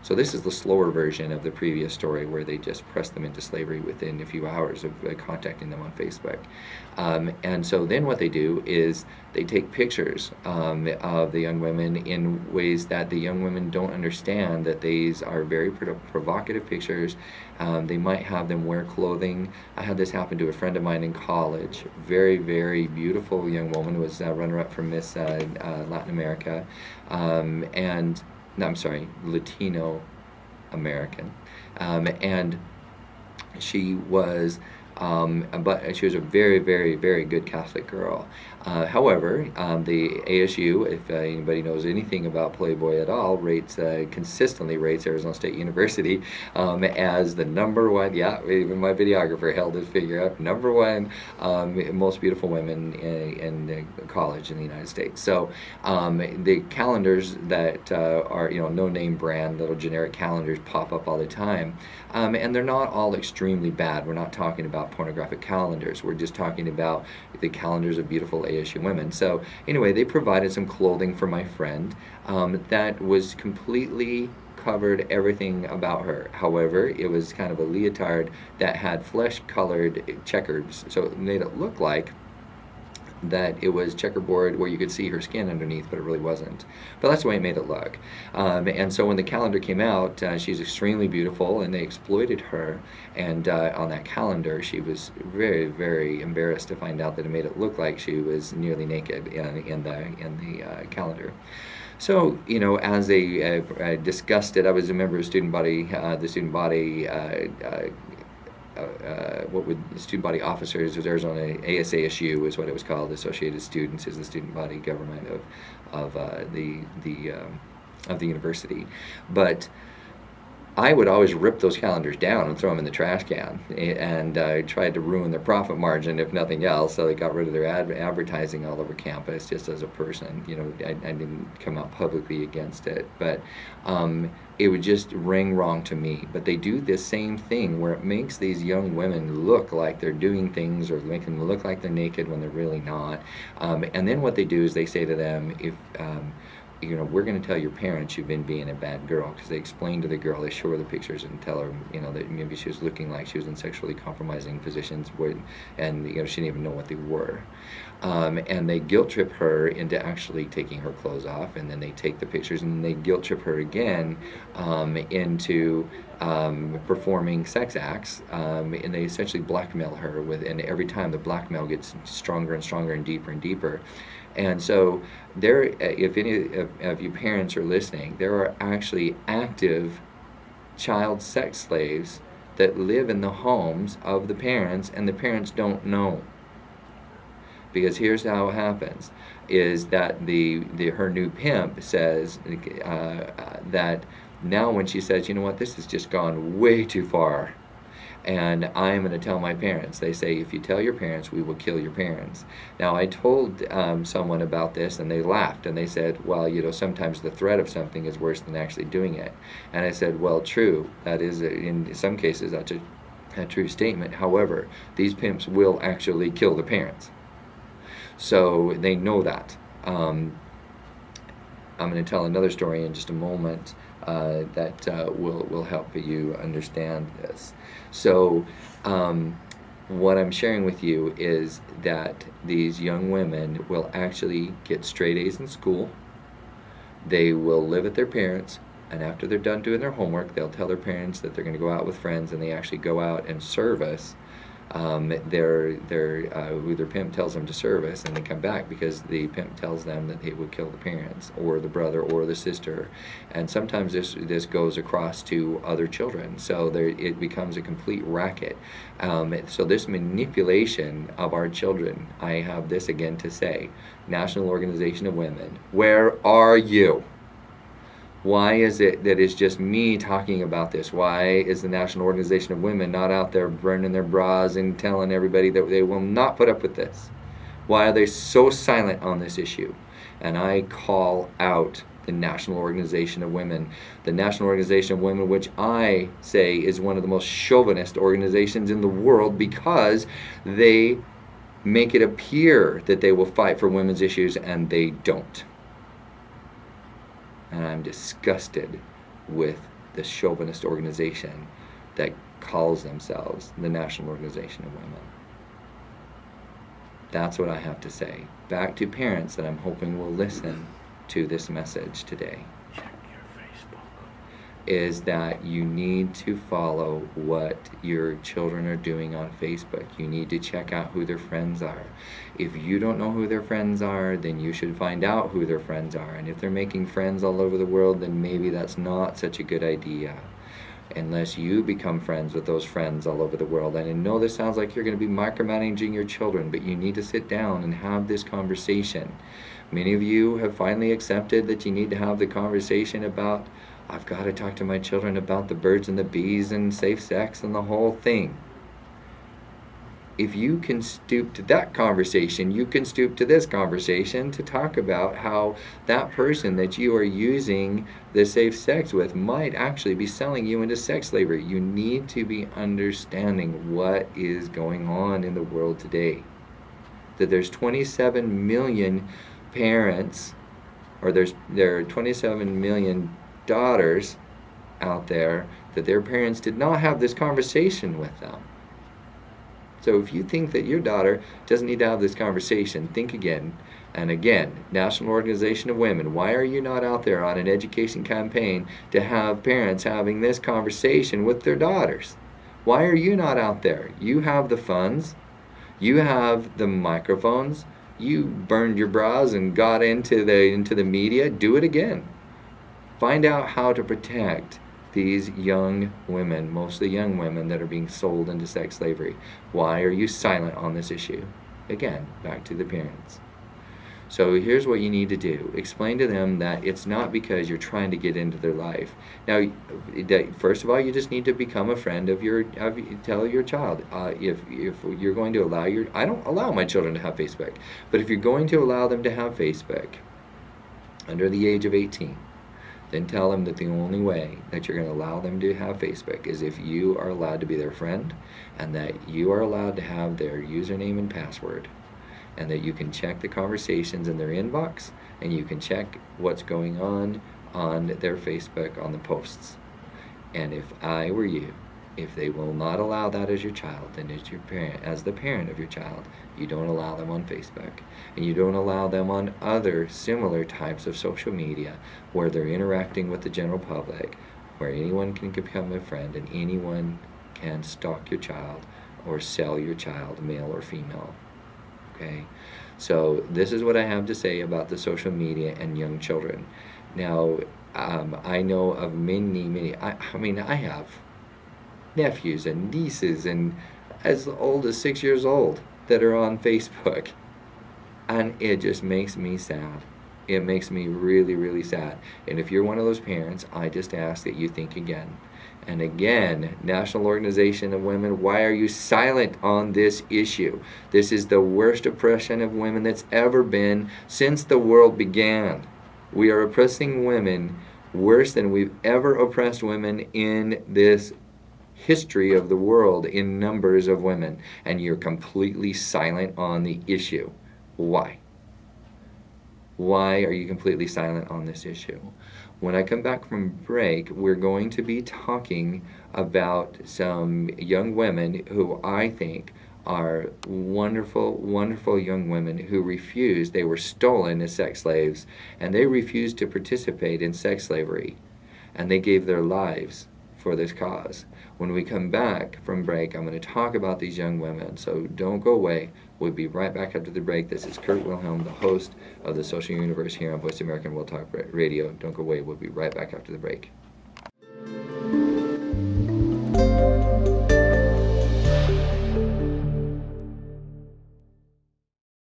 So this is the slower version of the previous story where they just press them into slavery within a few hours of contacting them on Facebook. And so then what they do is they take pictures of the young women in ways that the young women don't understand, that these are very provocative pictures. They might have them wear clothing. I had this happen to a friend of mine in college. Very, very beautiful young woman, was runner-up for Miss Latin America. And, no, I'm sorry, Latino American. And she was but she was a very, very, very good Catholic girl. However, the ASU, if anybody knows anything about Playboy at all, consistently rates Arizona State University as the number one. Yeah, even my videographer held his figure up. Number one most beautiful women in college in the United States. So the calendars that are no-name brand, little generic calendars pop up all the time, and they're not all extremely bad. We're not talking about pornographic calendars. We're just talking about the calendars of beautiful ASU women. So anyway, they provided some clothing for my friend that was completely covered everything about her. However, it was kind of a leotard that had flesh-colored checkers, so it made it look like that it was checkerboard where you could see her skin underneath, but it really wasn't. But that's the way it made it look. And so when the calendar came out, she's extremely beautiful, and they exploited her. And on that calendar, she was very, very embarrassed to find out that it made it look like she was nearly naked in the calendar. So, as they discussed it, I was a member of student body, the student body. What would student body officers, was Arizona ASASU is what it was called. Associated Students is the student body government of the university. But I would always rip those calendars down and throw them in the trash can, and tried to ruin their profit margin, if nothing else. So they got rid of their advertising all over campus. Just as a person, I didn't come out publicly against it, but it would just ring wrong to me. But they do this same thing where it makes these young women look like they're doing things, or make them look like they're naked when they're really not. And then what they do is they say to them, if we're going to tell your parents you've been being a bad girl, because they explain to the girl, they show her the pictures and tell her, that maybe she was looking like she was in sexually compromising positions, and she didn't even know what they were. And they guilt trip her into actually taking her clothes off, and then they take the pictures and they guilt trip her again into performing sex acts, and they essentially blackmail her and every time the blackmail gets stronger and stronger and deeper. And so if any of you parents are listening, there are actually active child sex slaves that live in the homes of the parents, and the parents don't know. Because here's how it happens, is that her new pimp says that now when she says, this has just gone way too far, and I'm going to tell my parents. They say, if you tell your parents, we will kill your parents. Now, I told someone about this, and they laughed, and they said, well, sometimes the threat of something is worse than actually doing it. And I said, well, true. That is, in some cases, that's a true statement. However, these pimps will actually kill the parents. So they know that. I'm going to tell another story in just a moment that will help you understand this. So what I'm sharing with you is that these young women will actually get straight A's in school. They will live with their parents, and after they're done doing their homework, they'll tell their parents that they're going to go out with friends, and they actually go out and service who their pimp tells them to service, and they come back because the pimp tells them that they would kill the parents or the brother or the sister. And sometimes this goes across to other children, so it becomes a complete racket. So this manipulation of our children, I have this again to say, National Organization of Women, where are you? Why is it that it's just me talking about this? Why is the National Organization of Women not out there burning their bras and telling everybody that they will not put up with this? Why are they so silent on this issue? And I call out the National Organization of Women. The National Organization of Women, which I say is one of the most chauvinist organizations in the world, because they make it appear that they will fight for women's issues, and they don't. And I'm disgusted with the chauvinist organization that calls themselves the National Organization of Women. That's what I have to say. Back to parents that I'm hoping will listen to this message today. Check your Facebook. Is that you need to follow what your children are doing on Facebook. You need to check out who their friends are. If you don't know who their friends are, then you should find out who their friends are. And if they're making friends all over the world, then maybe that's not such a good idea. Unless you become friends with those friends all over the world. And I know this sounds like you're going to be micromanaging your children, but you need to sit down and have this conversation. Many of you have finally accepted that you need to have the conversation about, I've got to talk to my children about the birds and the bees and safe sex and the whole thing. If you can stoop to that conversation, you can stoop to this conversation to talk about how that person that you are using the safe sex with might actually be selling you into sex slavery. You need to be understanding what is going on in the world today. That there's 27 million parents, or there are 27 million daughters out there that their parents did not have this conversation with them. So if you think that your daughter doesn't need to have this conversation, think again. And again, National Organization of Women, why are you not out there on an education campaign to have parents having this conversation with their daughters? Why are you not out there? You have the funds. You have the microphones. You burned your brows and got into the media. Do it again. Find out how to protect these young women, mostly young women that are being sold into sex slavery. Why are you silent on this issue? Again, back to the parents. So here's what you need to do. Explain to them that it's not because you're trying to get into their life. Now, first of all, you just need to become a friend of tell your child. If you're going to allow I don't allow my children to have Facebook, but if you're going to allow them to have Facebook under the age of 18, then tell them that the only way that you're going to allow them to have Facebook is if you are allowed to be their friend, and that you are allowed to have their username and password, and that you can check the conversations in their inbox, and you can check what's going on their Facebook on the posts. And if I were you, if they will not allow that as your child, then as the parent of your child, you don't allow them on Facebook. And you don't allow them on other similar types of social media where they're interacting with the general public, where anyone can become a friend and anyone can stalk your child or sell your child, male or female. Okay? So this is what I have to say about the social media and young children. Now, I know of many, I have nephews and nieces and as old as 6 years old that are on Facebook, and it just makes me sad. It makes me really, really sad. And if you're one of those parents, I just ask that you think again. And again, National Organization of Women, why are you silent on this issue? This is the worst oppression of women that's ever been since the world began. We are oppressing women worse than we've ever oppressed women in this history of the world in numbers of women, and you're completely silent on the issue. Why? Why are you completely silent on this issue? When I come back from break, we're going to be talking about some young women who I think are wonderful, wonderful young women who refused. They were stolen as sex slaves, and they refused to participate in sex slavery, and they gave their lives for this cause. When we come back from break, I'm going to talk about these young women, so don't go away. We'll be right back after the break. This is Kurt Wilhelm, the host of the Social Universe here on Voice American World Talk Radio. Don't go away. We'll be right back after the break.